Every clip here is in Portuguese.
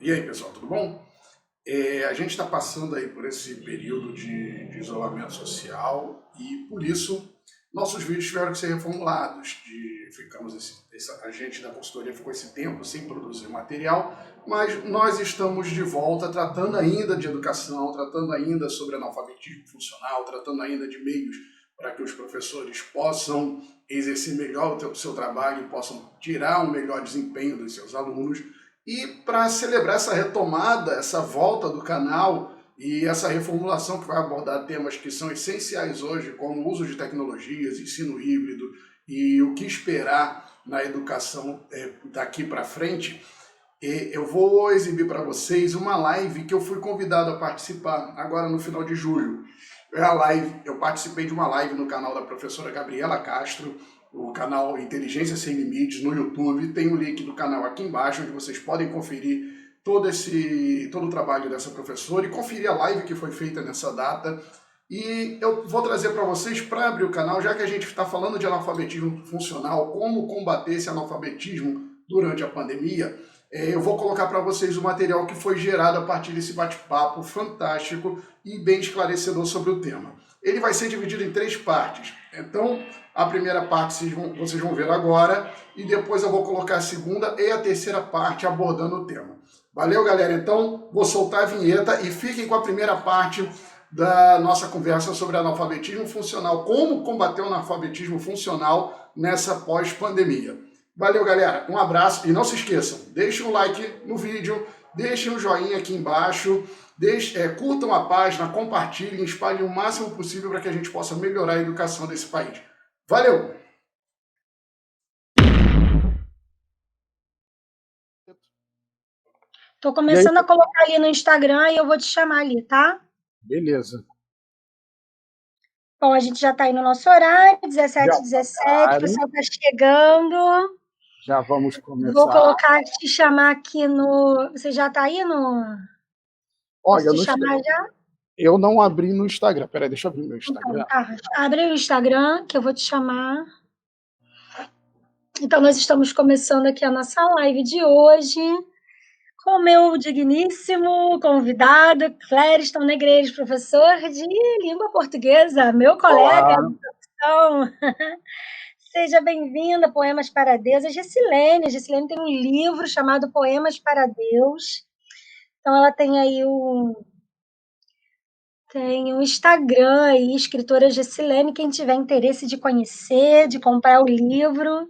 E aí, pessoal, tudo bom? A gente está passando aí por esse período de isolamento social e, por isso, nossos vídeos tiveram que ser reformulados. A gente da consultoria ficou esse tempo sem produzir material, mas nós estamos de volta tratando ainda de educação, tratando ainda sobre analfabetismo funcional, tratando ainda de meios para que os professores possam exercer melhor o seu trabalho e possam tirar um melhor desempenho dos seus alunos. E para celebrar essa retomada, essa volta do canal e essa reformulação que vai abordar temas que são essenciais hoje, como o uso de tecnologias, ensino híbrido e o que esperar na educação daqui para frente, eu vou exibir para vocês uma live que eu fui convidado a participar agora no final de julho. Eu participei de uma live no canal da professora Gabriela Castro, o canal Inteligência Sem Limites no YouTube. Tem o link do canal aqui embaixo, onde vocês podem conferir todo o trabalho dessa professora e conferir a live que foi feita nessa data. E eu vou trazer para vocês, para abrir o canal, já que a gente está falando de analfabetismo funcional, como combater esse analfabetismo durante a pandemia, eu vou colocar para vocês o material que foi gerado a partir desse bate-papo fantástico e bem esclarecedor sobre o tema. Ele vai ser dividido em 3 partes. Então, a primeira parte vocês vão ver agora e depois eu vou colocar a segunda e a terceira parte abordando o tema. Valeu, galera? Então, vou soltar a vinheta e fiquem com a primeira parte da nossa conversa sobre analfabetismo funcional, como combater o analfabetismo funcional nessa pós-pandemia. Valeu, galera. Um abraço e não se esqueçam, deixem um like no vídeo, deixem um joinha aqui embaixo, curtam a página, compartilhem, espalhem o máximo possível para que a gente possa melhorar a educação desse país. Valeu! Tô começando a colocar ali no Instagram e eu vou te chamar ali, tá? Beleza. Bom, a gente já tá aí no nosso horário, 17h17, o pessoal tá chegando. Já vamos começar. Vou colocar, te chamar aqui no... Você já tá aí no... Olha, Posso te chamar já? Eu não abri no Instagram. Peraí, deixa eu abrir meu Instagram. Então, tá. Abre o Instagram, que eu vou te chamar. Então, nós estamos começando aqui a nossa live de hoje com o meu digníssimo convidado, Clériston Negreiros, professor de língua portuguesa, meu colega de profissão. Seja bem-vinda, Poemas para Deus. A Gessilene tem um livro chamado Poemas para Deus. Então, ela tem aí tem um Instagram aí, escritora Gessilene, quem tiver interesse de conhecer, de comprar o livro.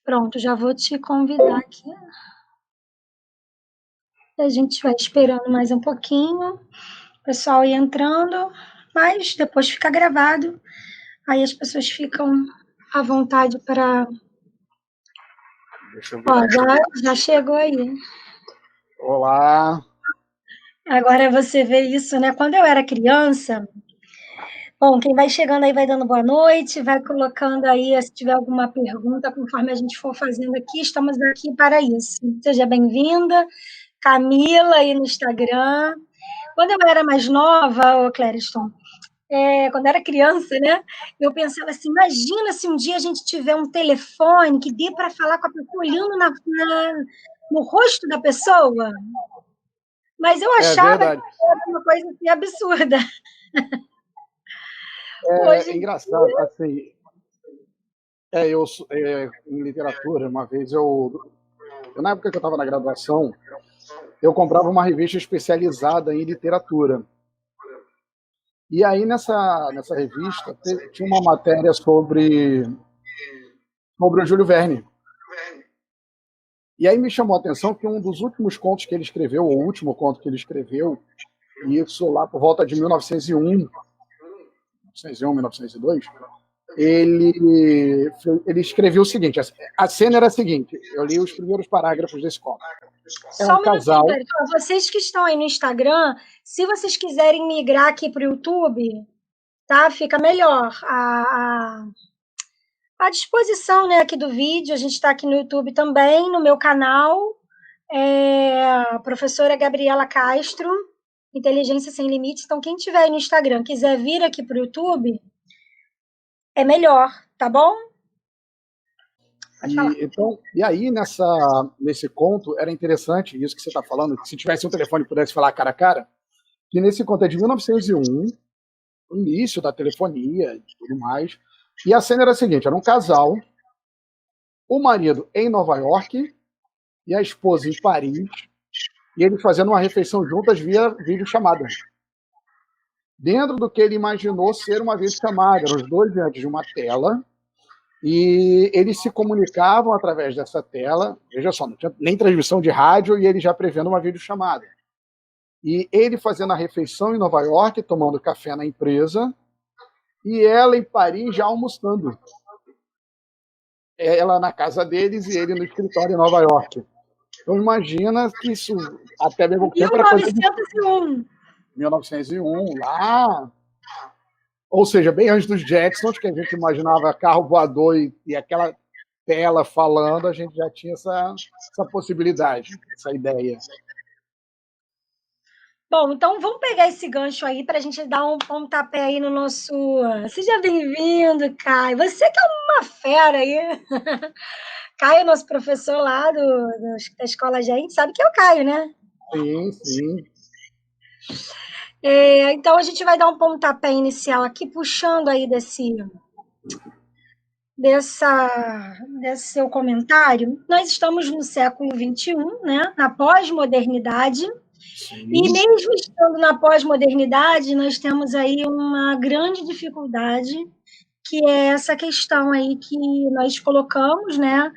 Pronto, já vou te convidar aqui. A gente vai esperando mais um pouquinho, o pessoal ir entrando, mas depois fica gravado, aí as pessoas ficam à vontade para... Ó, já chegou aí. Olá! Agora você vê isso, né? Quando eu era criança... Bom, quem vai chegando aí vai dando boa noite, vai colocando aí, se tiver alguma pergunta, conforme a gente for fazendo aqui, estamos aqui para isso. Seja bem-vinda, Camila aí no Instagram. Quando eu era mais nova, ô Clériston, quando eu era criança, né, eu pensava assim, imagina se um dia a gente tiver um telefone que dê para falar com a pessoa olhando no rosto da pessoa. Mas eu achava que era uma coisa assim, absurda. É engraçado, assim, em literatura, uma vez na época que eu estava na graduação, eu comprava uma revista especializada em literatura. E aí, nessa revista, tinha uma matéria sobre o Júlio Verne. E aí me chamou a atenção que um dos últimos contos que ele escreveu, ou o último conto que ele escreveu, isso lá por volta de 1901, 1902, ele escreveu o seguinte, a cena era a seguinte, eu li os primeiros parágrafos desse conto. Só um casal. Vocês que estão aí no Instagram, se vocês quiserem migrar aqui para o YouTube, tá? Fica melhor. À disposição, né, aqui do vídeo, a gente está aqui no YouTube também, no meu canal, a professora Gabriela Castro, Inteligência Sem Limites. Então, quem tiver aí no Instagram, quiser vir aqui para o YouTube, é melhor, tá bom? Pode falar. E aí, nesse conto, era interessante isso que você está falando, que se tivesse um telefone e pudesse falar cara a cara, que nesse conto é de 1901, o início da telefonia e tudo mais, e a cena era a seguinte, era um casal, o marido em Nova York e a esposa em Paris, e eles fazendo uma refeição juntas via videochamada. Dentro do que ele imaginou ser uma videochamada, eram os dois diante de uma tela, e eles se comunicavam através dessa tela. Veja só, não tinha nem transmissão de rádio e ele já prevendo uma videochamada. E ele fazendo a refeição em Nova York, tomando café na empresa, e ela em Paris já almoçando. Ela na casa deles e ele no escritório em Nova York. Então imagina que isso até bem pouco tempo era coisa de 1901. 1901, lá. Ou seja, bem antes dos Jetsons, que a gente imaginava carro voador e aquela tela falando, a gente já tinha essa possibilidade, essa ideia. Bom, então vamos pegar esse gancho aí para a gente dar um pontapé aí no nosso. Seja bem-vindo, Caio. Você que é uma fera aí. Caio, nosso professor lá da escola Gente, sabe que é o Caio, né? Sim, sim. Então a gente vai dar um pontapé inicial aqui, puxando aí desse seu comentário. Nós estamos no século XXI, né? Na pós-modernidade. Sim. E mesmo estando na pós-modernidade, nós temos aí uma grande dificuldade, que é essa questão aí que nós colocamos, né,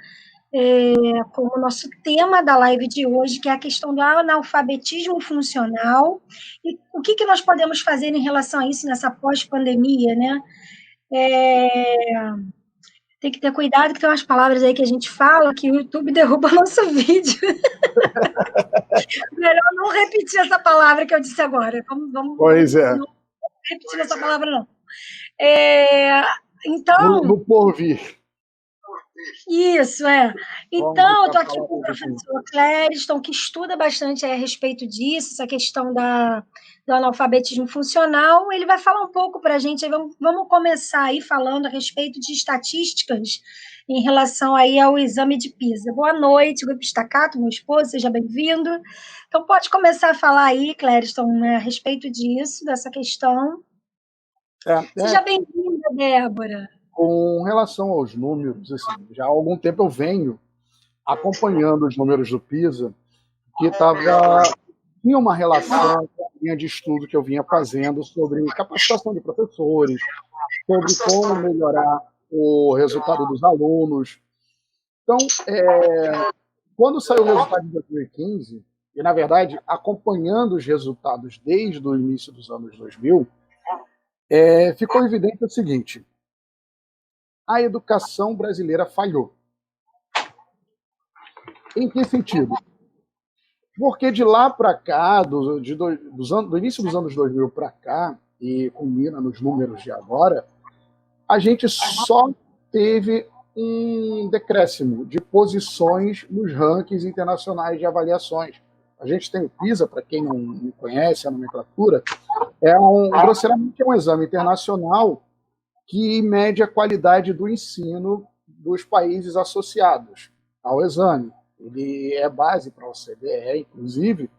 como nosso tema da live de hoje, que é a questão do analfabetismo funcional, e o que nós podemos fazer em relação a isso nessa pós-pandemia, né? Tem que ter cuidado, que tem umas palavras aí que a gente fala que o YouTube derruba nosso vídeo. Melhor não repetir essa palavra que eu disse agora. Pois é. Não repetir essa palavra, não. Então... No porvir. Isso, é. Então, eu estou aqui com o professor Clériston, que estuda bastante a respeito disso, essa questão do analfabetismo funcional. Ele vai falar um pouco para a gente, vamos começar aí falando a respeito de estatísticas em relação aí ao exame de PISA. Boa noite, Grupo Staccato, meu esposo, seja bem-vindo. Então, pode começar a falar aí, Clériston, né, a respeito disso, dessa questão. Seja bem-vinda, Débora. Com relação aos números, assim, já há algum tempo eu venho acompanhando os números do PISA, que tinha uma relação com a linha de estudo que eu vinha fazendo sobre capacitação de professores, sobre como melhorar o resultado dos alunos. Então, quando saiu o resultado de 2015, e, na verdade, acompanhando os resultados desde o início dos anos 2000, ficou evidente o seguinte: a educação brasileira falhou. Em que sentido? Porque de lá para cá, do início dos anos 2000 para cá, e culmina nos números de agora, a gente só teve um decréscimo de posições nos rankings internacionais de avaliações. A gente tem o PISA, para quem não conhece a nomenclatura, grosseiramente um exame internacional que mede a qualidade do ensino dos países associados ao exame. Ele é base para a OCDE, inclusive,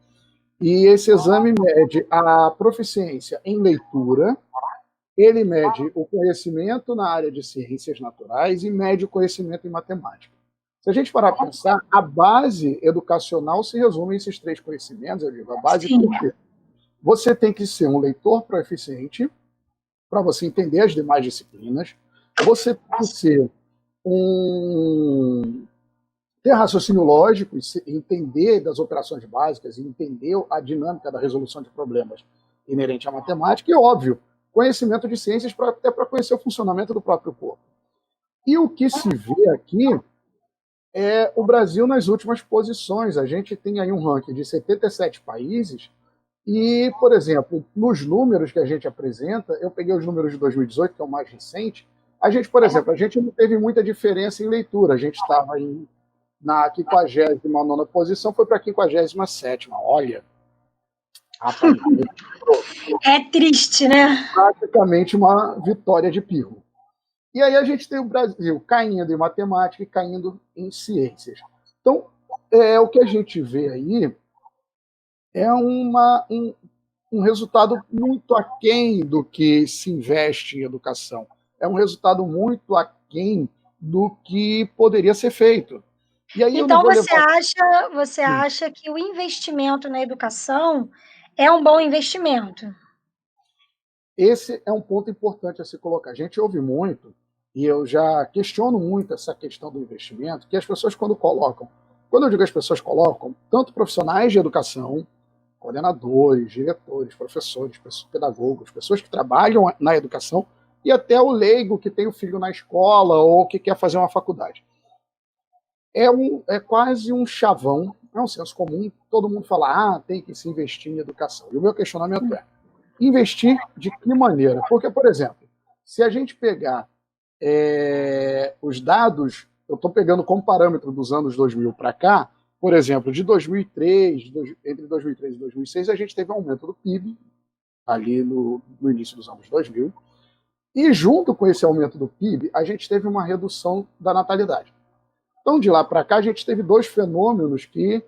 e esse exame mede a proficiência em leitura, ele mede o conhecimento na área de ciências naturais e mede o conhecimento em matemática. Se a gente parar para pensar, a base educacional se resume a esses três conhecimentos. Eu digo, a base porque você tem que ser um leitor proficiente para você entender as demais disciplinas, você tem que ser ter raciocínio lógico, entender das operações básicas, entender a dinâmica da resolução de problemas inerente à matemática e, óbvio, conhecimento de ciências até para conhecer o funcionamento do próprio corpo. E o que se vê aqui é o Brasil nas últimas posições. A gente tem aí um ranking de 77 países e, por exemplo, nos números que a gente apresenta, eu peguei os números de 2018, que é o mais recente, por exemplo, a gente não teve muita diferença em leitura. A gente estava na 59ª posição, foi para a 57ª. Olha, rapaz, é triste, né? Praticamente uma vitória de pirro. E aí a gente tem o Brasil caindo em matemática e caindo em ciências. Então, o que a gente vê aí é um resultado muito aquém do que se investe em educação. É um resultado muito aquém do que poderia ser feito. E aí eu não Então vou você acha que o investimento na educação é um bom investimento? Esse é um ponto importante a se colocar. A gente ouve muito, e eu já questiono muito essa questão do investimento, que as pessoas quando eu digo as pessoas colocam, tanto profissionais de educação, coordenadores, diretores, professores, pedagogos, pessoas que trabalham na educação, e até o leigo que tem o filho na escola ou que quer fazer uma faculdade. É quase um chavão, é um senso comum, todo mundo fala, tem que se investir em educação. E o meu questionamento é, investir de que maneira? Porque, por exemplo, se a gente pegar os dados, eu estou pegando como parâmetro dos anos 2000 para cá, por exemplo, de 2003, entre 2003 e 2006, a gente teve um aumento do PIB, ali no início dos anos 2000, e junto com esse aumento do PIB, a gente teve uma redução da natalidade. Então, de lá para cá, a gente teve dois fenômenos que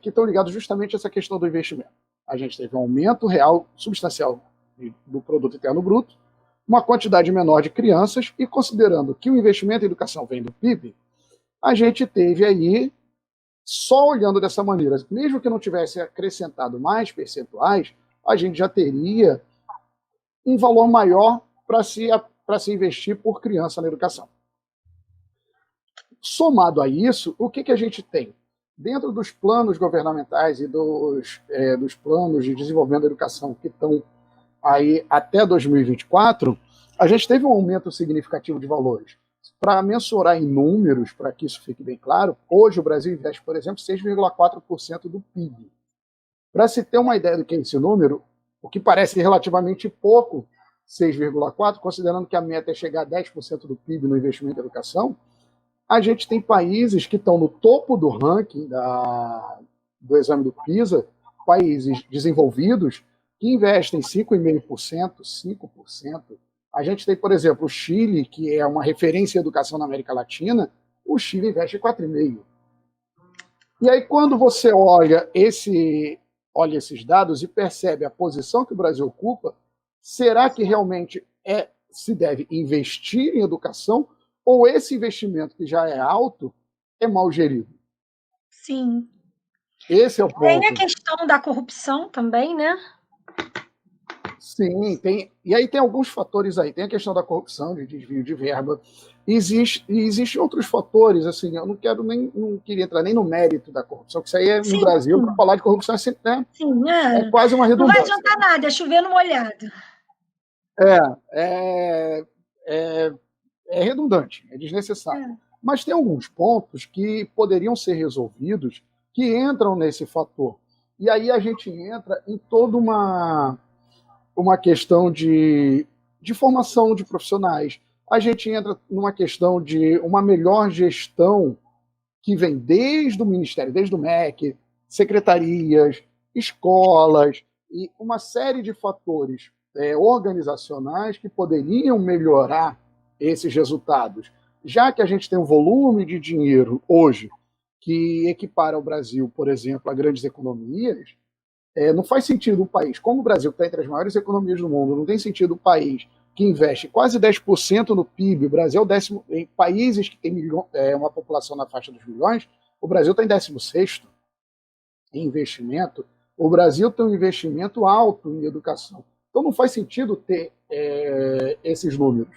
estão ligados justamente a essa questão do investimento. A gente teve um aumento real substancial do produto interno bruto, uma quantidade menor de crianças, e considerando que o investimento em educação vem do PIB, a gente teve aí, só olhando dessa maneira, mesmo que não tivesse acrescentado mais percentuais, a gente já teria um valor maior para se investir por criança na educação. Somado a isso, o que a gente tem? Dentro dos planos governamentais e dos planos de desenvolvimento da educação que estão aí até 2024, a gente teve um aumento significativo de valores. Para mensurar em números, para que isso fique bem claro, hoje o Brasil investe, por exemplo, 6,4% do PIB. Para se ter uma ideia do que é esse número, o que parece relativamente pouco, 6,4%, considerando que a meta é chegar a 10% do PIB no investimento em educação, a gente tem países que estão no topo do ranking do exame do PISA, países desenvolvidos, que investem 5,5%, 5%. A gente tem, por exemplo, o Chile, que é uma referência em educação na América Latina, o Chile investe 4,5%. E aí, quando você olha esses dados e percebe a posição que o Brasil ocupa, será que realmente se deve investir em educação ou esse investimento que já é alto é mal gerido? Sim. Esse é o ponto. Tem a questão da corrupção também, né? Sim, tem. E aí tem alguns fatores aí. Tem a questão da corrupção, de desvio de verba. Existem outros fatores, assim, eu não queria entrar nem no mérito da corrupção, que isso aí no Brasil, para falar de corrupção é sempre, né? Sim, é quase uma não vai redundância. adiantar nada, é chover no molhado. É redundante, é desnecessário. Mas tem alguns pontos que poderiam ser resolvidos que entram nesse fator. E aí a gente entra em toda uma questão de formação de profissionais. A gente entra numa questão de uma melhor gestão que vem desde o Ministério, desde o MEC, secretarias, escolas, e uma série de fatores organizacionais que poderiam melhorar esses resultados. Já que a gente tem um volume de dinheiro hoje que equipara o Brasil, por exemplo, a grandes economias, não faz sentido o país, como o Brasil, que está entre as maiores economias do mundo, não tem sentido o país que investe quase 10% no PIB, o Brasil é o décimo, em países que têm uma população na faixa dos milhões, o Brasil está em 16º em investimento, o Brasil tem um investimento alto em educação. Então não faz sentido ter esses números.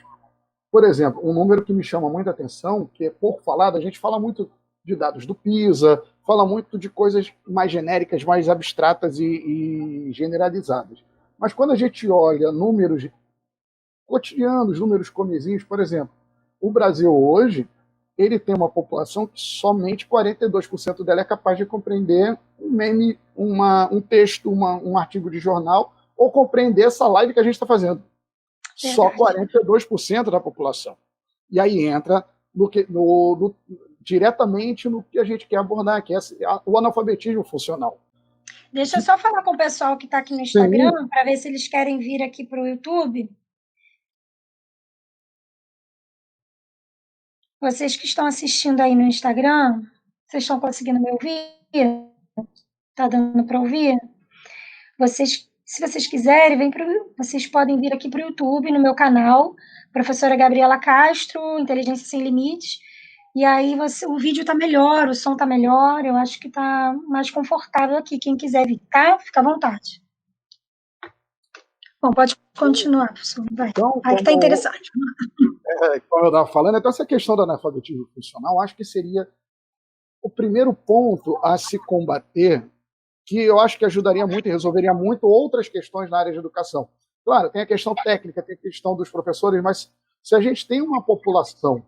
Por exemplo, um número que me chama muita atenção, que é pouco falado, a gente fala muito de dados do PISA, fala muito de coisas mais genéricas, mais abstratas e generalizadas. Mas quando a gente olha números cotidianos, números comezinhos, por exemplo, o Brasil hoje ele tem uma população que somente 42% dela é capaz de compreender um meme, um texto, um artigo de jornal, ou compreender essa live que a gente está fazendo. Só 42% da população. E aí entra diretamente no que a gente quer abordar, que é o analfabetismo funcional. Deixa eu só falar com o pessoal que está aqui no Instagram, para ver se eles querem vir aqui para o YouTube. Vocês que estão assistindo aí no Instagram, vocês estão conseguindo me ouvir? Tá dando para ouvir? Se vocês quiserem, vocês podem vir aqui para o YouTube, no meu canal, professora Gabriela Castro, Inteligência Sem Limites. E aí o vídeo tá melhor, o som tá melhor, eu acho que tá mais confortável aqui. Quem quiser vir, tá? Fica à vontade. Bom, pode continuar, professor. Vai. Então, Aí que tá interessante. Como eu estava falando, então essa questão do analfabetismo funcional, acho que seria o primeiro ponto a se combater, que eu acho que ajudaria muito e resolveria muito outras questões na área de educação. Claro, tem a questão técnica, tem a questão dos professores, mas se a gente tem uma população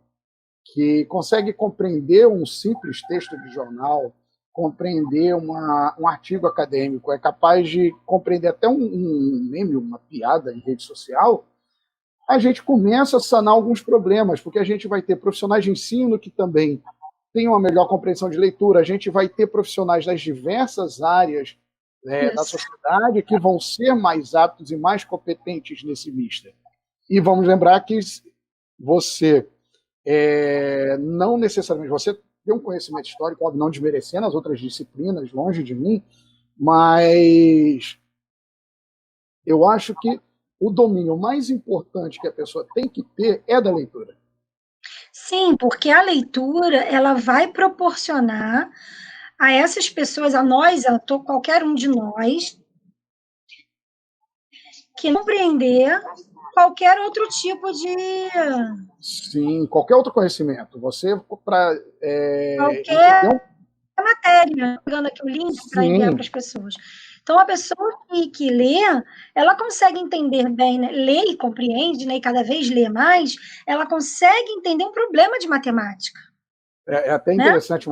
que consegue compreender um simples texto de jornal, compreender um artigo acadêmico, é capaz de compreender até um meme, uma piada em rede social, a gente começa a sanar alguns problemas, porque a gente vai ter profissionais de ensino que também têm uma melhor compreensão de leitura, a gente vai ter profissionais das diversas áreas da sociedade que vão ser mais aptos e mais competentes nesse mister. E vamos lembrar que você não necessariamente você tem um conhecimento histórico, óbvio, não desmerecendo as outras disciplinas, longe de mim, mas eu acho que o domínio mais importante que a pessoa tem que ter é da leitura. Sim, porque a leitura ela vai proporcionar a essas pessoas, a nós, qualquer um de nós, que compreender qualquer outro tipo de... Sim, qualquer outro conhecimento. Você, para qualquer matéria, pegando aqui o link para enviar para as pessoas. Então, a pessoa que lê, ela consegue entender bem, né? Lê e compreende, né? E cada vez lê mais, ela consegue entender um problema de matemática. É até interessante,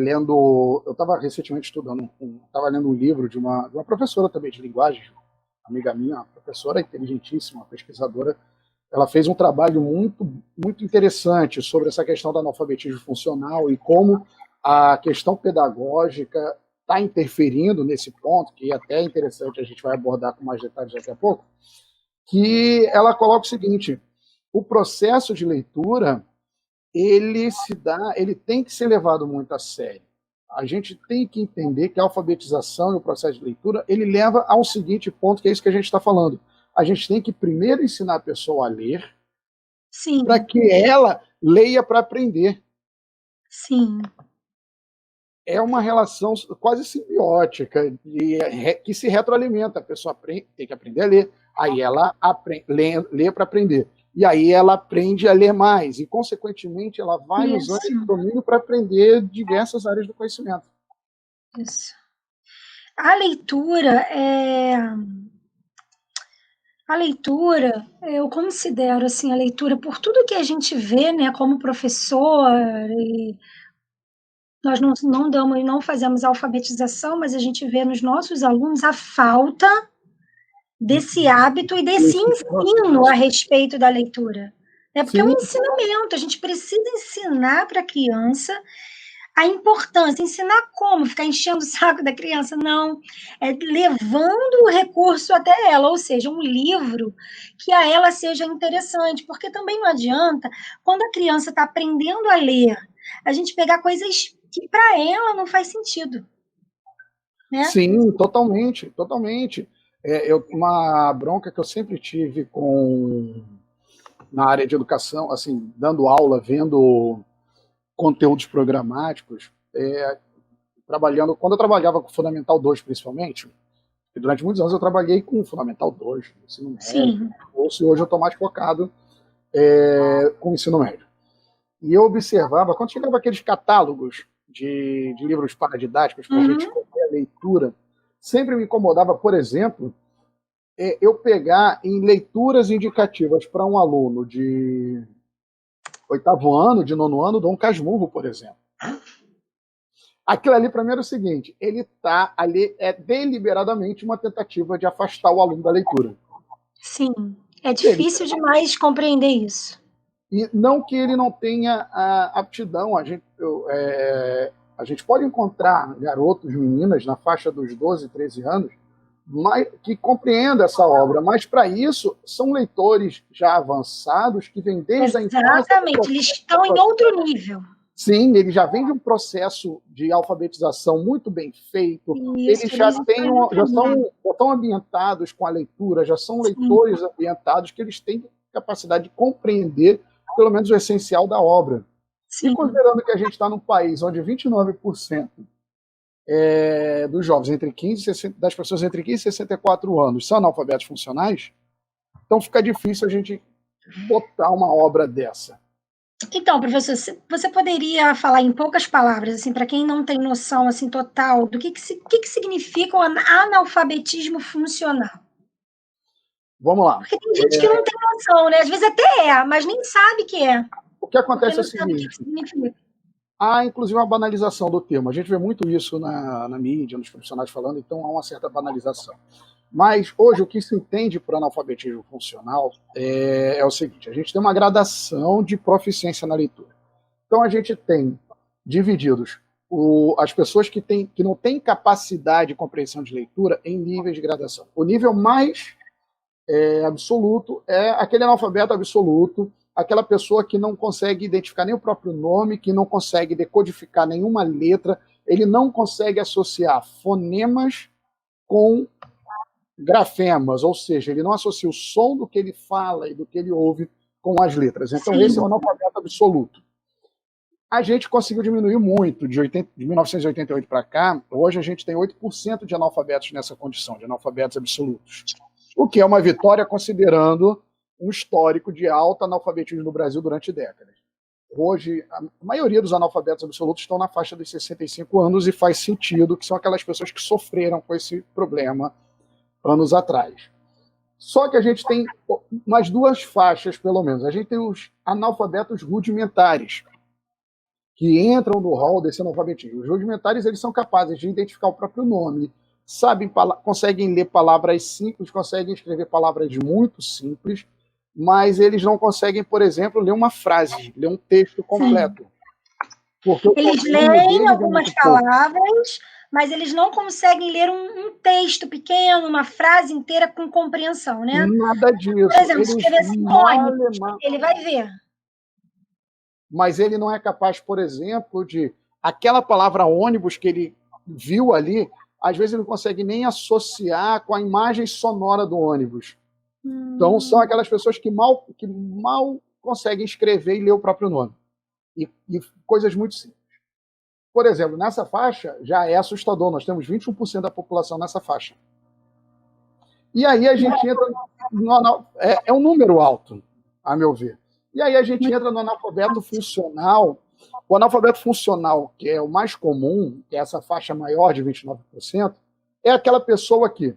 lendo... Eu estava recentemente estudando, estava lendo um livro de uma professora também de linguagem, amiga minha, uma professora inteligentíssima, pesquisadora. Ela fez um trabalho muito, muito interessante sobre essa questão do analfabetismo funcional e como a questão pedagógica está interferindo nesse ponto, que é até interessante, a gente vai abordar com mais detalhes daqui a pouco, que ela coloca o seguinte: o processo de leitura ele tem que ser levado muito a sério. A gente tem que entender que a alfabetização e o processo de leitura ele leva ao seguinte ponto, que é isso que a gente está falando. A gente tem que primeiro ensinar a pessoa a ler, para que ela leia para aprender. Sim. É uma relação quase simbiótica, que se retroalimenta. A pessoa tem que aprender a ler, aí ela lê para aprender. E aí ela aprende a ler mais, e, consequentemente, ela vai usando esse domínio para aprender diversas áreas do conhecimento. Isso. A leitura eu considero assim, a leitura, por tudo que a gente vê, né, como professor, nós não fazemos alfabetização, mas a gente vê nos nossos alunos a falta desse hábito e desse ensino a respeito da leitura. Né? Porque é um ensinamento, a gente precisa ensinar para a criança a importância, ensinar como, ficar enchendo o saco da criança, não, é levando o recurso até ela, ou seja, um livro que a ela seja interessante, porque também não adianta, quando a criança está aprendendo a ler, a gente pegar coisas que para ela não faz sentido. Né? Sim, totalmente, totalmente. Uma bronca que eu sempre tive na área de educação, assim, dando aula, vendo conteúdos programáticos, quando eu trabalhava com Fundamental 2, principalmente, e durante muitos anos eu trabalhei com Fundamental 2, ensino médio, hoje eu estou mais focado com o ensino médio. E eu observava, quando chegava aqueles catálogos de livros paradidáticos para a gente fazer a leitura, sempre me incomodava, por exemplo, eu pegar em leituras indicativas para um aluno de 8º ano, de 9º ano, Dom Casmurro, por exemplo. Aquilo ali, para mim, era o seguinte: ele está ali, deliberadamente uma tentativa de afastar o aluno da leitura. Sim, é difícil demais compreender isso. E não que ele não tenha a aptidão, a gente pode encontrar garotos, meninas, na faixa dos 12, 13 anos, que compreenda essa obra, mas para isso são leitores já avançados que vêm desde a infância. Exatamente, eles estão em outro nível. Sim, ele já vem de um processo de alfabetização muito bem feito, Isso, eles já já estão ambientados com a leitura, já são leitores ambientados que eles têm capacidade de compreender pelo menos o essencial da obra. Sim. E considerando que a gente está num país onde 29% dos jovens das pessoas entre 15 e 64 anos são analfabetos funcionais, então fica difícil a gente botar uma obra dessa. Então, professor, você poderia falar em poucas palavras, assim, para quem não tem noção assim total do que significa o analfabetismo funcional? Vamos lá. Porque tem gente que não tem noção, né? Às vezes até mas nem sabe que é. O que acontece é o Sabe o seguinte: que significa. há, inclusive, uma banalização do termo. A gente vê muito isso na mídia, nos profissionais falando, então há uma certa banalização. Mas, hoje, o que se entende por analfabetismo funcional é o seguinte: a gente tem uma gradação de proficiência na leitura. Então, a gente tem divididos as pessoas que não têm capacidade de compreensão de leitura em níveis de gradação. O nível mais absoluto é aquele analfabeto absoluto, aquela pessoa que não consegue identificar nem o próprio nome, que não consegue decodificar nenhuma letra, ele não consegue associar fonemas com grafemas, ou seja, ele não associa o som do que ele fala e do que ele ouve com as letras. Então, Sim. esse é o analfabeto absoluto. A gente conseguiu diminuir muito, de 1988 para cá. Hoje a gente tem 8% de analfabetos nessa condição, de analfabetos absolutos. O que é uma vitória considerando um histórico de alto analfabetismo no Brasil durante décadas. Hoje, a maioria dos analfabetos absolutos estão na faixa dos 65 anos e faz sentido, que são aquelas pessoas que sofreram com esse problema anos atrás. Só que a gente tem umas duas faixas, pelo menos. A gente tem os analfabetos rudimentares, que entram no rol desse analfabetismo. Os rudimentares, eles são capazes de identificar o próprio nome, conseguem ler palavras simples, conseguem escrever palavras muito simples, mas eles não conseguem, por exemplo, ler uma frase, ler um texto completo. Porque eles leem algumas palavras, mas eles não conseguem ler um texto pequeno, uma frase inteira com compreensão, né? Nada disso. Por exemplo, se escrever assim, ônibus, ele vai ver. Mas ele não é capaz, por exemplo, de aquela palavra ônibus que ele viu ali, às vezes ele não consegue nem associar com a imagem sonora do ônibus. Então, são aquelas pessoas que mal conseguem escrever e ler o próprio nome. E coisas muito simples. Por exemplo, nessa faixa já é assustador. Nós temos 21% da população nessa faixa. E aí a gente entra... É um número alto, a meu ver. E aí a gente entra no analfabeto funcional. O analfabeto funcional, que é o mais comum, que é essa faixa maior de 29%, é aquela pessoa que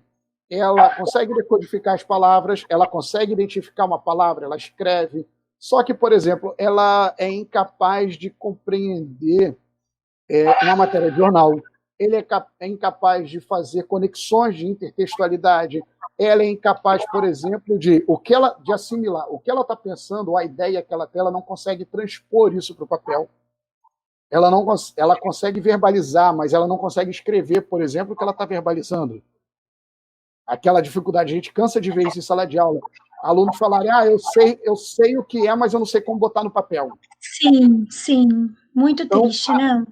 ela consegue decodificar as palavras, ela consegue identificar uma palavra, ela escreve, só que, por exemplo, ela é incapaz de compreender uma matéria de jornal, ele é incapaz de fazer conexões de intertextualidade, ela é incapaz, por exemplo, de assimilar o que ela está pensando, a ideia que ela tem, ela não consegue transpor isso para o papel. Ela consegue verbalizar, mas ela não consegue escrever, por exemplo, o que ela está verbalizando. Aquela dificuldade, a gente cansa de ver isso em sala de aula. Alunos falarem, eu sei o que é, mas eu não sei como botar no papel. Sim, sim. Muito triste, né?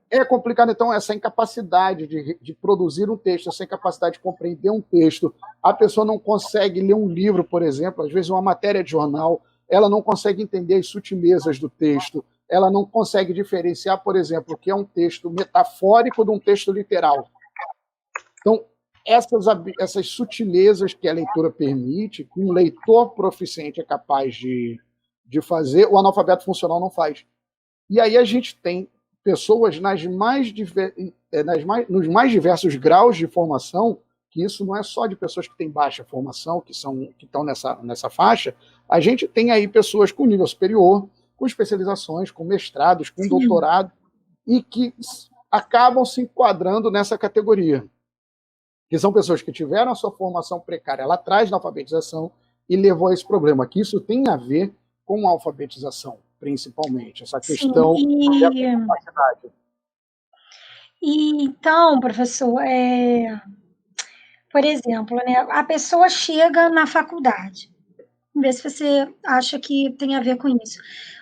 É complicado, então, essa incapacidade de produzir um texto, essa incapacidade de compreender um texto. A pessoa não consegue ler um livro, por exemplo, às vezes uma matéria de jornal, ela não consegue entender as sutilezas do texto, ela não consegue diferenciar, por exemplo, o que é um texto metafórico de um texto literal. Então, essas sutilezas que a leitura permite, que um leitor proficiente é capaz de fazer, o analfabeto funcional não faz. E aí a gente tem pessoas nos mais diversos graus de formação, que isso não é só de pessoas que têm baixa formação, que estão nessa faixa, a gente tem aí pessoas com nível superior, com especializações, com mestrados, com doutorado, e que acabam se enquadrando nessa categoria. Que são pessoas que tiveram a sua formação precária lá atrás na alfabetização e levou a esse problema, que isso tem a ver com a alfabetização, principalmente, essa questão da capacidade. E então, professor, Por exemplo, né, a pessoa chega na faculdade. Vê se você acha que tem a ver com isso.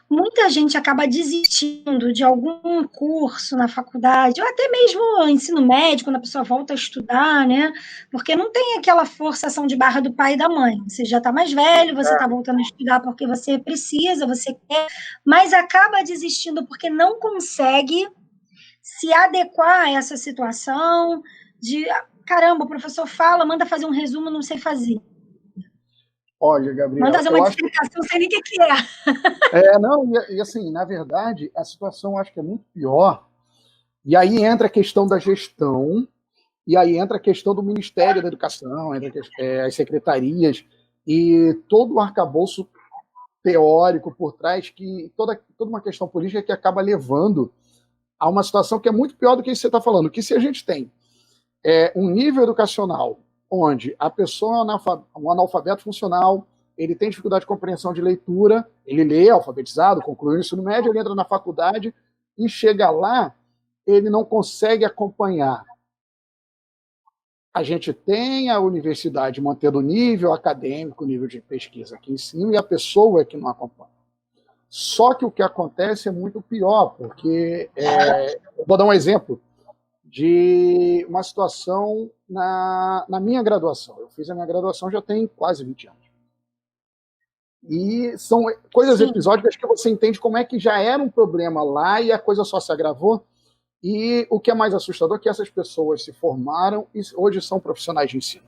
Muita gente acaba desistindo de algum curso na faculdade, ou até mesmo ensino médio, quando a pessoa volta a estudar, né? Porque não tem aquela forçação de barra do pai e da mãe. Você já está mais velho, você está voltando a estudar porque você precisa, você quer, mas acaba desistindo porque não consegue se adequar a essa situação de caramba, o professor fala, manda fazer um resumo, não sei fazer. Olha, Manda Gabriela, fazer eu uma acho que dissertação, não sei nem o que é. não, e assim, na verdade, a situação eu acho que é muito pior. E aí entra a questão da gestão, e aí entra a questão do Ministério da Educação, entra as secretarias e todo o arcabouço teórico por trás, que toda uma questão política que acaba levando a uma situação que é muito pior do que isso que você está falando. Que se a gente tem um nível educacional onde a pessoa é um analfabeto funcional, ele tem dificuldade de compreensão de leitura, ele lê, alfabetizado, conclui o ensino médio, ele entra na faculdade e chega lá, ele não consegue acompanhar. A gente tem a universidade mantendo o nível acadêmico, o nível de pesquisa aqui em cima, e a pessoa é que não acompanha. Só que o que acontece é muito pior, porque eu vou dar um exemplo de uma situação na minha graduação. Eu fiz a minha graduação já tem quase 20 anos. E são coisas Sim. episódicas que você entende como é que já era um problema lá e a coisa só se agravou. E o que é mais assustador é que essas pessoas se formaram e hoje são profissionais de ensino.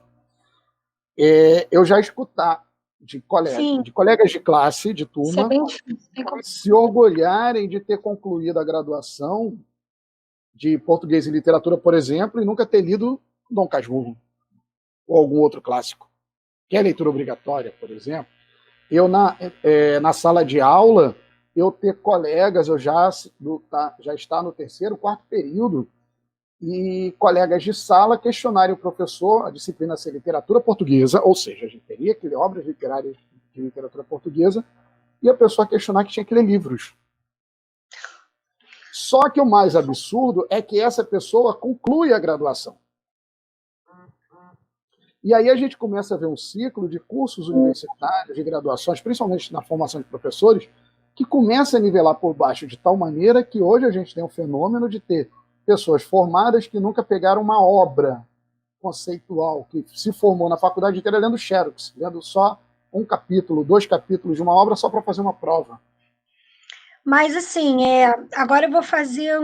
Eu já escutar de colegas de classe, de Isso é turma, bem difícil. se orgulharem de ter concluído a graduação de português e literatura, por exemplo, e nunca ter lido Dom Casmurro ou algum outro clássico, que é leitura obrigatória, por exemplo. Eu, na sala de aula, eu ter colegas, eu já está no terceiro, quarto período, e colegas de sala questionarem o professor, a disciplina ser literatura portuguesa, ou seja, a gente teria que ler obras literárias de literatura portuguesa, e a pessoa questionar que tinha que ler livros. Só que o mais absurdo é que essa pessoa conclui a graduação. E aí a gente começa a ver um ciclo de cursos universitários, de graduações, principalmente na formação de professores, que começa a nivelar por baixo de tal maneira que hoje a gente tem um fenômeno de ter pessoas formadas que nunca pegaram uma obra conceitual, que se formou na faculdade inteira lendo xerox, lendo só um capítulo, 2 capítulos de uma obra só para fazer uma prova. Mas, assim, agora eu vou fazer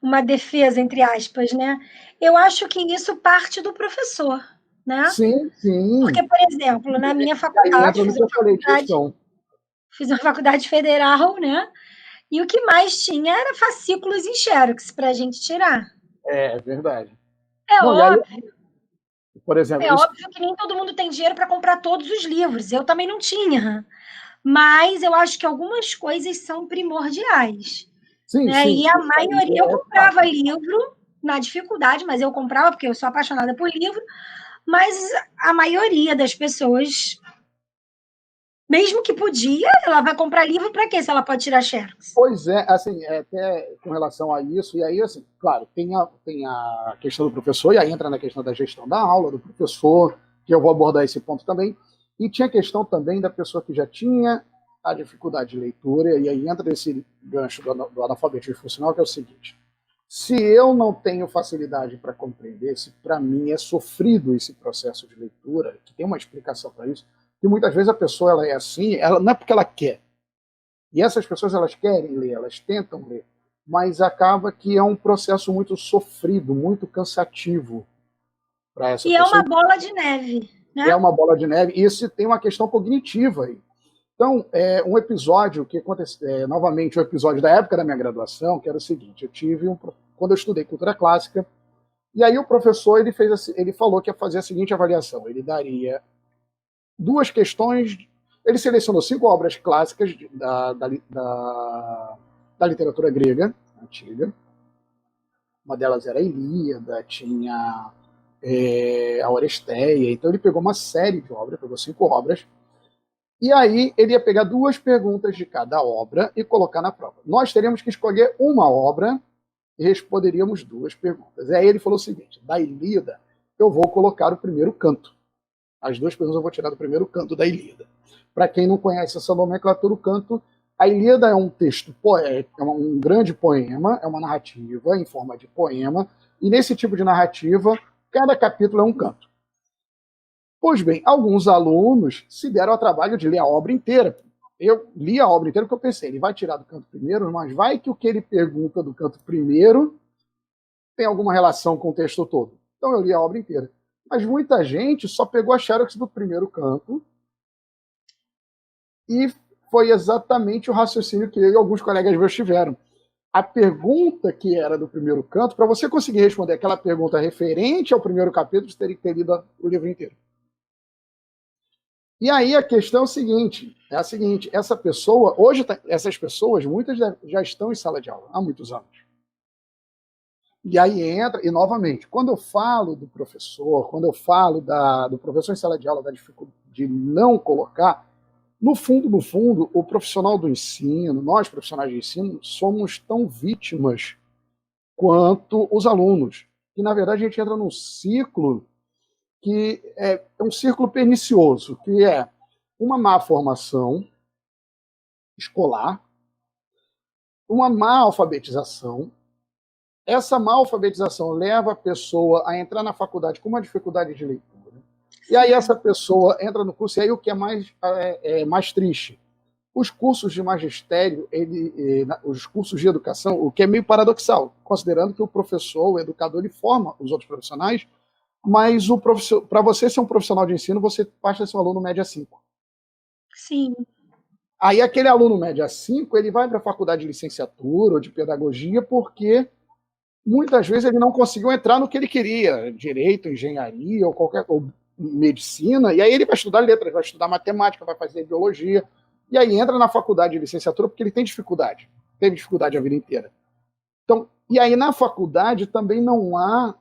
uma defesa, entre aspas, né? Eu acho que isso parte do professor, né? Sim, sim. Porque, por exemplo, na minha Aí faculdade, entra no que eu falei de gestão. fiz uma faculdade federal, né? E o que mais tinha era fascículos em xerox para a gente tirar. É verdade. É Não, e aí, óbvio. por exemplo, É óbvio que nem todo mundo tem dinheiro para comprar todos os livros. Eu também não tinha. Mas eu acho que algumas coisas são primordiais. sim, Né? sim. E a maioria, eu comprava livro na dificuldade, mas eu comprava porque eu sou apaixonada por livro, mas a maioria das pessoas, mesmo que podia, ela vai comprar livro para quê se ela pode tirar xerox? Pois é, assim, até com relação a isso, e aí, assim, claro, tem a questão do professor, e aí entra na questão da gestão da aula, do professor, que eu vou abordar esse ponto também, e tinha a questão também da pessoa que já tinha a dificuldade de leitura, e aí entra esse gancho do analfabetismo funcional, que é o seguinte: se eu não tenho facilidade para compreender, se para mim é sofrido esse processo de leitura, que tem uma explicação para isso, que muitas vezes a pessoa ela é assim, ela não é porque ela quer. E essas pessoas elas querem ler, elas tentam ler, mas acaba que é um processo muito sofrido, muito cansativo para essa E é pessoa. uma bola de neve, né? É uma bola de neve, e isso tem uma questão cognitiva aí. Então, um episódio que aconteceu, novamente, um episódio da época da minha graduação, que era o seguinte: quando eu estudei cultura clássica, e aí o professor ele falou que ia fazer a seguinte avaliação: ele daria 2 questões, ele selecionou 5 obras clássicas da literatura grega antiga. Uma delas era a Ilíada, tinha a Oresteia, então ele pegou uma série de obras, pegou 5 obras, e aí ele ia pegar 2 perguntas de cada obra e colocar na prova. Nós teríamos que escolher uma obra e responderíamos 2 perguntas. E aí ele falou o seguinte: da Ilíada, eu vou colocar o primeiro canto. As duas perguntas eu vou tirar do primeiro canto da Ilíada. Para quem não conhece essa nomenclatura, o canto, a Ilíada é um texto poético, é um grande poema, é uma narrativa em forma de poema, e nesse tipo de narrativa, cada capítulo é um canto. Pois bem, alguns alunos se deram ao trabalho de ler a obra inteira. Eu li a obra inteira porque eu pensei, ele vai tirar do canto primeiro, mas vai que o que ele pergunta do canto primeiro tem alguma relação com o texto todo. Então eu li a obra inteira. Mas muita gente só pegou a xerox do primeiro canto e foi exatamente o raciocínio que eu e alguns colegas meus tiveram. A pergunta que era do primeiro canto, para você conseguir responder aquela pergunta referente ao primeiro capítulo, você teria que ter lido o livro inteiro. E aí a questão é a seguinte, essa pessoa, hoje essas pessoas, muitas já estão em sala de aula há muitos anos. E aí entra, e novamente, quando eu falo do professor, quando eu falo do professor em sala de aula, da dificuldade de não colocar, no fundo, o profissional do ensino, nós profissionais de ensino, somos tão vítimas quanto os alunos. E, na verdade, a gente entra num ciclo que é um círculo pernicioso, que é uma má formação escolar, uma má alfabetização. Essa má alfabetização leva a pessoa a entrar na faculdade com uma dificuldade de leitura. E aí essa pessoa entra no curso, e aí o que é mais triste, os cursos de magistério, os cursos de educação, o que é meio paradoxal, considerando que o professor, o educador, ele forma os outros profissionais, mas para você ser um profissional de ensino, você passa a ser um aluno média 5. Sim. Aí aquele aluno média 5, ele vai para a faculdade de licenciatura ou de pedagogia porque muitas vezes ele não conseguiu entrar no que ele queria, direito, engenharia ou medicina, e aí ele vai estudar letras, vai estudar matemática, vai fazer biologia, e aí entra na faculdade de licenciatura porque ele tem dificuldade, teve dificuldade a vida inteira. Então, e aí na faculdade também não há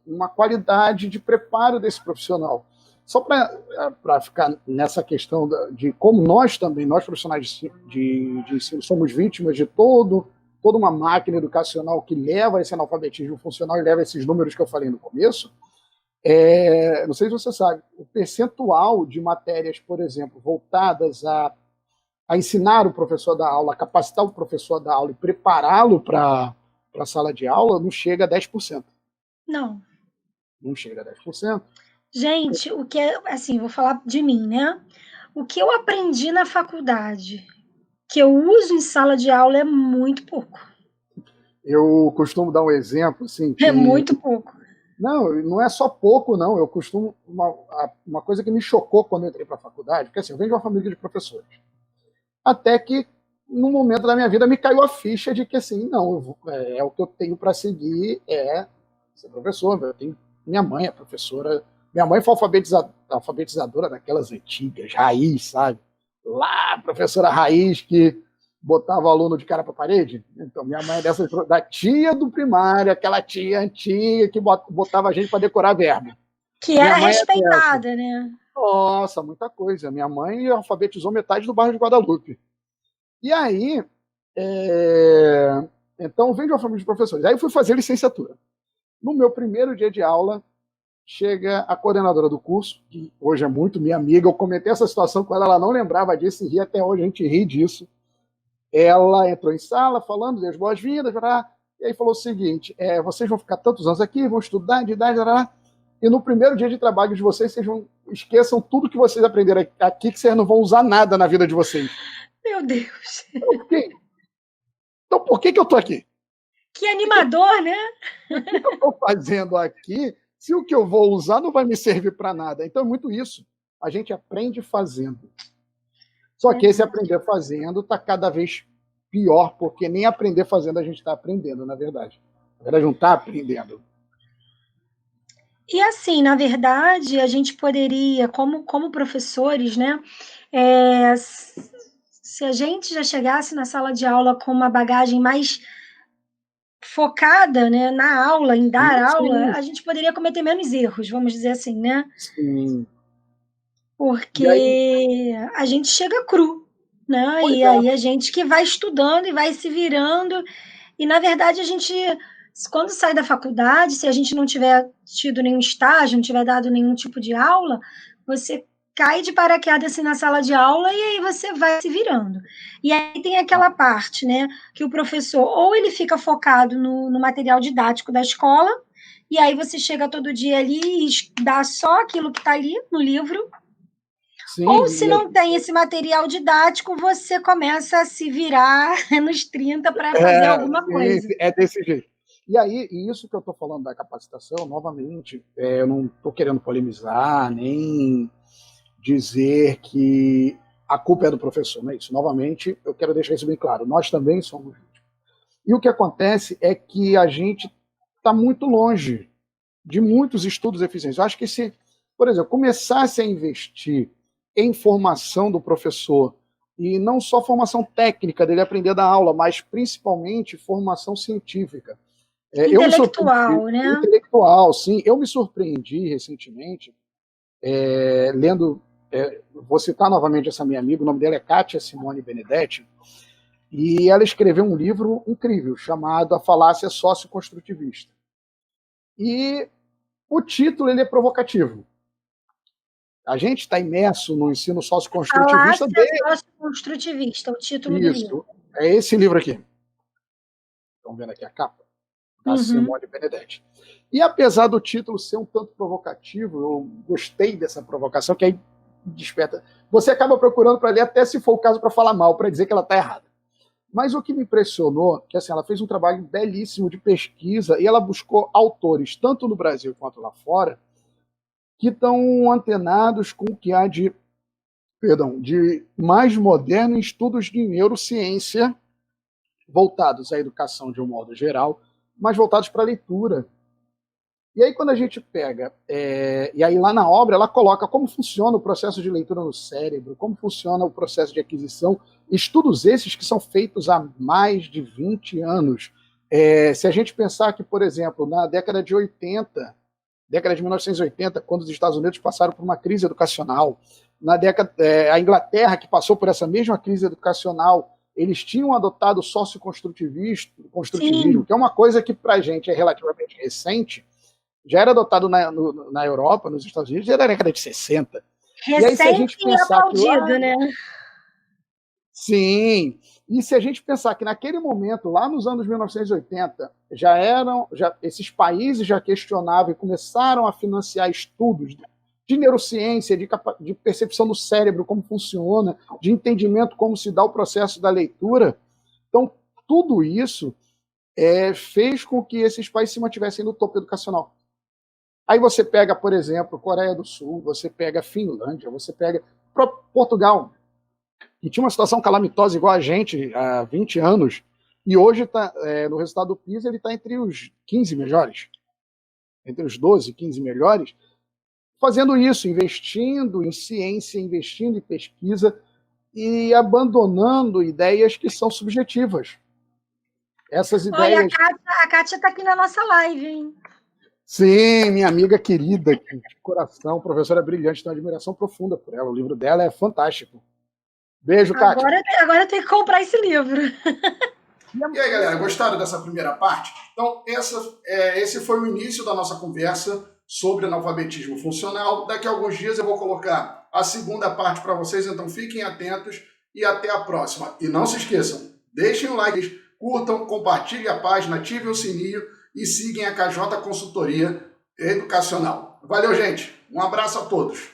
uma qualidade de preparo desse profissional. Só para ficar nessa questão de como nós profissionais de ensino, somos vítimas de toda uma máquina educacional que leva esse analfabetismo funcional e leva esses números que eu falei no começo, não sei se você sabe, o percentual de matérias, por exemplo, voltadas a ensinar o professor da aula, a capacitar o professor da aula e prepará-lo para a sala de aula, não chega a 10%. Não. Não chega a 10%. Gente, o que é, assim, vou falar de mim, né? O que eu aprendi na faculdade, que eu uso em sala de aula, é muito pouco. Eu costumo dar um exemplo, assim, É muito pouco. Não é só pouco, não. Eu costumo... Uma coisa que me chocou quando eu entrei para a faculdade, porque assim, eu venho de uma família de professores. Até que, num momento da minha vida, me caiu a ficha de que, assim, não, o que eu tenho para seguir é ser professor. Minha mãe é professora. Minha mãe foi alfabetizadora daquelas antigas, raiz, sabe? Lá, professora raiz que botava o aluno de cara para a parede. Então, minha mãe é da tia do primário, aquela tia antiga que botava a gente para decorar verbo. Que era respeitada, né? Nossa, muita coisa. Minha mãe alfabetizou metade do bairro de Guadalupe. E aí, então, vem de uma família de professores. Aí eu fui fazer licenciatura. No meu primeiro dia de aula, chega a coordenadora do curso, que hoje é muito minha amiga, eu comentei essa situação com ela não lembrava disso e ri até hoje, a gente ri disso. Ela entrou em sala falando, deu as boas-vindas, e aí falou o seguinte, vocês vão ficar tantos anos aqui, vão estudar de idade, e no primeiro dia de trabalho de vocês esqueçam tudo que vocês aprenderam aqui, que vocês não vão usar nada na vida de vocês. Meu Deus! Então por que eu estou aqui? Que animador, né? O que eu estou fazendo aqui se o que eu vou usar não vai me servir para nada? Então é muito isso. A gente aprende fazendo. Só que esse aprender fazendo está cada vez pior, porque nem aprender fazendo a gente está aprendendo, na verdade. Na verdade, não está aprendendo. E assim, na verdade, a gente poderia, como professores, né? Se a gente já chegasse na sala de aula com uma bagagem mais focada, né, na aula, em dar aula, a gente poderia cometer menos erros, vamos dizer assim, né? Sim. Porque a gente chega cru, né? E aí a gente que vai estudando e vai se virando, e na verdade a gente quando sai da faculdade, se a gente não tiver tido nenhum estágio, não tiver dado nenhum tipo de aula, você cai de paraquedas assim, na sala de aula e aí você vai se virando. E aí tem aquela parte, né, que o professor ou ele fica focado no material didático da escola, e aí você chega todo dia ali e dá só aquilo que está ali no livro, Sim, ou se não tem esse material didático, você começa a se virar nos 30 para fazer alguma coisa. é desse jeito. E aí, e isso que eu estou falando da capacitação, novamente, eu não estou querendo polemizar, nem dizer que a culpa é do professor, não é isso. Novamente, eu quero deixar isso bem claro, nós também somos vítimas. E o que acontece é que a gente está muito longe de muitos estudos eficientes. Eu acho que se, por exemplo, começasse a investir em formação do professor, e não só formação técnica dele aprender da aula, mas principalmente formação científica. Intelectual, né? Intelectual, sim. Eu me surpreendi recentemente, lendo, vou citar novamente essa minha amiga, o nome dela é Kátia Simone Benedetti, e ela escreveu um livro incrível, chamado A Falácia Socioconstrutivista. E o título ele é provocativo. A gente está imerso no ensino socioconstrutivista. Socioconstrutivista, o título do livro. É esse livro aqui. Estão vendo aqui a capa? Da Simone Benedetti. E apesar do título ser um tanto provocativo, eu gostei dessa provocação, que aí desperta. Você acaba procurando para ler, até se for o caso, para falar mal, para dizer que ela está errada. Mas o que me impressionou, que assim, ela fez um trabalho belíssimo de pesquisa e ela buscou autores, tanto no Brasil quanto lá fora, que estão antenados com o que há de mais moderno em estudos de neurociência, voltados à educação de um modo geral, mas voltados para a leitura. E aí quando a gente pega, e aí lá na obra ela coloca como funciona o processo de leitura no cérebro, como funciona o processo de aquisição, estudos esses que são feitos há mais de 20 anos. Se a gente pensar que, por exemplo, na década de 1980, quando os Estados Unidos passaram por uma crise educacional, a Inglaterra, que passou por essa mesma crise educacional, eles tinham adotado o socioconstrutivismo, que é uma coisa que para a gente é relativamente recente, já era adotado na Europa, nos Estados Unidos, já era na década de 60. Recente, e aí, se a gente pensar aplaudido, né? Sim. E se a gente pensar que naquele momento, lá nos anos 1980, esses países já questionavam e começaram a financiar estudos de neurociência, de percepção do cérebro, como funciona, de entendimento como se dá o processo da leitura. Então, tudo isso fez com que esses países se mantivessem no topo educacional. Aí você pega, por exemplo, Coreia do Sul, você pega Finlândia, você pega Portugal, que tinha uma situação calamitosa igual a gente há 20 anos, e hoje, no resultado do PISA, ele está entre os 15 melhores, entre os 12, 15 melhores, fazendo isso, investindo em ciência, investindo em pesquisa e abandonando ideias que são subjetivas. Essas ideias... Olha, a Kátia está aqui na nossa live, hein? Sim, minha amiga querida, de coração, professora brilhante, tenho uma admiração profunda por ela, o livro dela é fantástico. Beijo, Kátia. Agora eu tenho que comprar esse livro. E aí, galera, gostaram dessa primeira parte? Então, esse foi o início da nossa conversa sobre analfabetismo funcional. Daqui a alguns dias eu vou colocar a segunda parte para vocês, então fiquem atentos e até a próxima. E não se esqueçam, deixem o like, curtam, compartilhem a página, ativem o sininho e sigam a KJ Consultoria Educacional. Valeu, gente. Um abraço a todos.